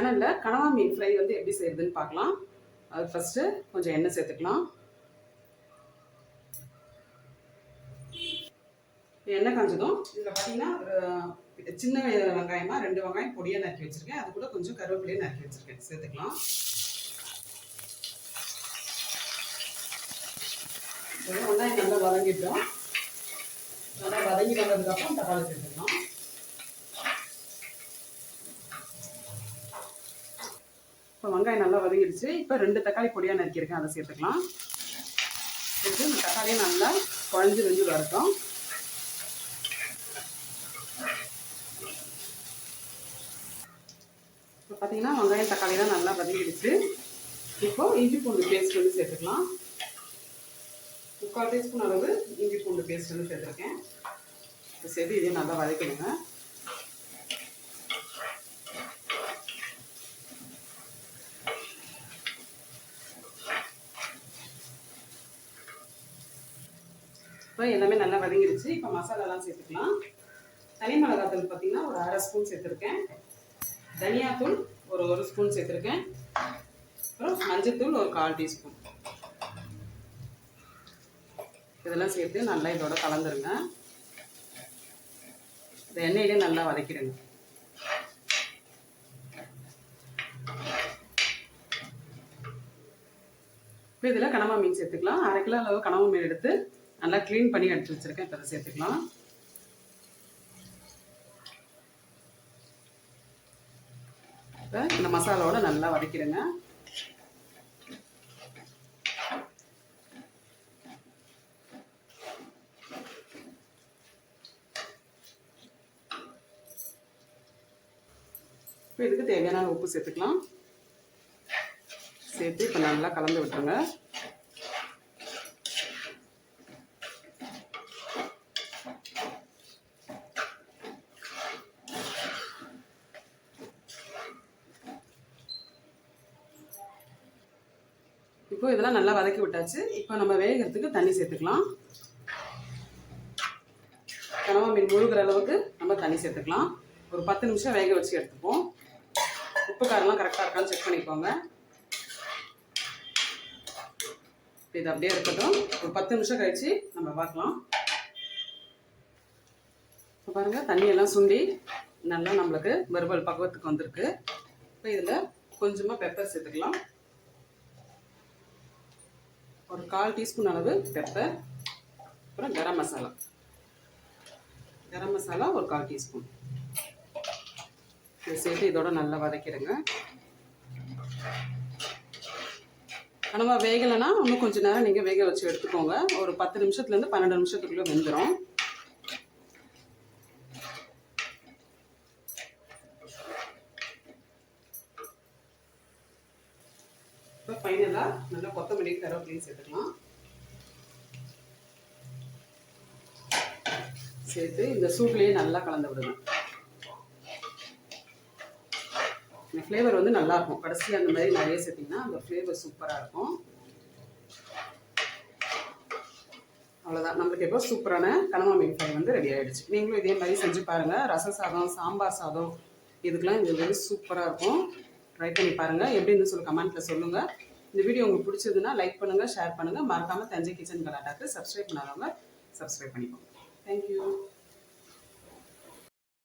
சேனலில் கனவா மீன் ஃப்ரை வந்து எப்படி செய்யுதுன்னு பார்க்கலாம். அது ஃபஸ்ட்டு கொஞ்சம் எண்ணெய் சேர்த்துக்கலாம். எண்ணெய் காஞ்சதும் இதில் பார்த்தீங்கன்னா ஒரு சின்ன வெங்காயமாக 2 வெங்காயம் பொடியாக நறுக்கி வச்சுருக்கேன். அது கூட கொஞ்சம் கருவேப்பிலையும் நறுக்கி வச்சுருக்கேன், சேர்த்துக்கலாம். வெங்காயம் நல்லா வதங்கிட்டோம். நல்லா வதங்கி வந்ததுக்கப்புறம் தக்காளி சேர்த்துக்கலாம். இப்போ வெங்காயம் நல்லா வதங்கிடுச்சு. இப்போ 2 தக்காளி பொடியாக நறுக்கியிருக்கேன், அதை சேர்த்துக்கலாம். சேர்த்து இந்த தக்காளியும் நல்லா குழஞ்சி வெஞ்சு வரட்டும். இப்போ பார்த்தீங்கன்னா வெங்காயம் தக்காளிலாம் நல்லா வதங்கிடுச்சு. இப்போது இஞ்சி பூண்டு பேஸ்ட் வந்து சேர்த்துக்கலாம். 3/4 டீஸ்பூன் அளவு இஞ்சி பூண்டு பேஸ்ட் வந்து சேர்த்துருக்கேன். இப்போ சேர்த்து இதையும் நல்லா வதக்கிடுங்க. இப்போ எல்லாமே நல்லா வதங்கிடுச்சு. இப்போ மசாலாலாம் சேர்த்துக்கலாம். தனி மிளகாத்தூள் பார்த்தீங்கன்னா ஒரு 1/2 ஸ்பூன் சேர்த்துருக்கேன். தனியாத்தூள் ஒரு 1 ஸ்பூன் சேர்த்துருக்கேன். அப்புறம் மஞ்சத்தூள் ஒரு 1/4 டீஸ்பூன். இதெல்லாம் சேர்த்து நல்லா இதோட கலந்துருங்க. இந்த எண்ணெயிலே நல்லா வதக்கிடுங்க. இப்போ இதில் கனவா மீன் சேர்த்துக்கலாம். 1/2 கிலோ அளவு கனவா மீன் எடுத்து நல்லா க்ளீன் பண்ணி எடுத்து வச்சுருக்கேன். இப்போ அதை சேர்த்துக்கலாம். இப்போ இந்த மசாலாவோட நல்லா வதக்கிடுங்க. இப்போ இதுக்கு தேவையான உப்பு சேர்த்துக்கலாம். சேர்த்து இப்போ நல்லா கலந்து விட்டுருங்க. இப்போ இதெல்லாம் நல்லா வதக்கி விட்டாச்சு. இப்போ நம்ம வேகிறதுக்கு தண்ணி சேர்த்துக்கலாம். கனவா மீன் முழுகிற அளவுக்கு நம்ம தண்ணி சேர்த்துக்கலாம். ஒரு 10 நிமிஷம் வேக வச்சு எடுத்துப்போம். உப்பு காரெல்லாம் கரெக்டாக இருக்கான்னு செக் பண்ணிக்கோங்க. இது அப்படியே இருக்கட்டும். ஒரு 10 நிமிஷம் கழிச்சு நம்ம பார்க்கலாம். இப்போ பாருங்கள், தண்ணியெல்லாம் சுண்டி நல்லா நம்மளுக்கு வறுவல் பக்குவத்துக்கு வந்திருக்கு. இப்போ இதில் கொஞ்சமாக பெப்பர் சேர்த்துக்கலாம். ஒரு 1/4 டீஸ்பூன் அளவு பெப்பர். அப்புறம் கரம் மசாலா ஒரு 1/4 டீஸ்பூன். இதை சேர்த்து இதோட நல்லா வதக்கிடுங்க. கனவா வேகலைன்னா இன்னும் கொஞ்சம் நேரம் நீங்கள் வேக வச்சு எடுத்துக்கோங்க. ஒரு 10 நிமிஷத்துலேருந்து 12 நிமிஷத்துக்குள்ளே வெந்துடும். இப்போ ஃபைனலாக நல்லா கொத்தமல்லி கருவேப்பிலையும் சேர்த்துக்கலாம். சேர்த்து இந்த சூட்லேயே நல்லா கலந்து விடுங்க. இந்த ஃப்ளேவர் வந்து நல்லாயிருக்கும். கடைசி அந்த மாதிரி நிறைய சேர்த்திங்கன்னா அந்த ஃப்ளேவர் சூப்பராக இருக்கும். அவ்வளோதான், நம்மளுக்கு எப்போ சூப்பரான கனவா மீன் ஃப்ரை வந்து ரெடி ஆகிடுச்சு. நீங்களும் இதே மாதிரி செஞ்சு பாருங்கள். ரசம் சாதம், சாம்பார் சாதம், இதுக்கெலாம் இது வந்து சூப்பராக இருக்கும். ட்ரை பண்ணி பாருங்கள். எப்படின்னு சொல்லி கமெண்ட்டில் சொல்லுங்கள். இந்த வீடியோ உங்களுக்கு பிடிச்சதுன்னா லைக் பண்ணுங்கள், ஷேர் பண்ணுங்கள். மறக்காமல் தஞ்சை கிச்சன் கலாட்டாக்கு சப்ஸ்கிரைப் பண்ணாதவங்க சப்ஸ்கிரைப் பண்ணிக்கோங்க. தேங்க்யூ.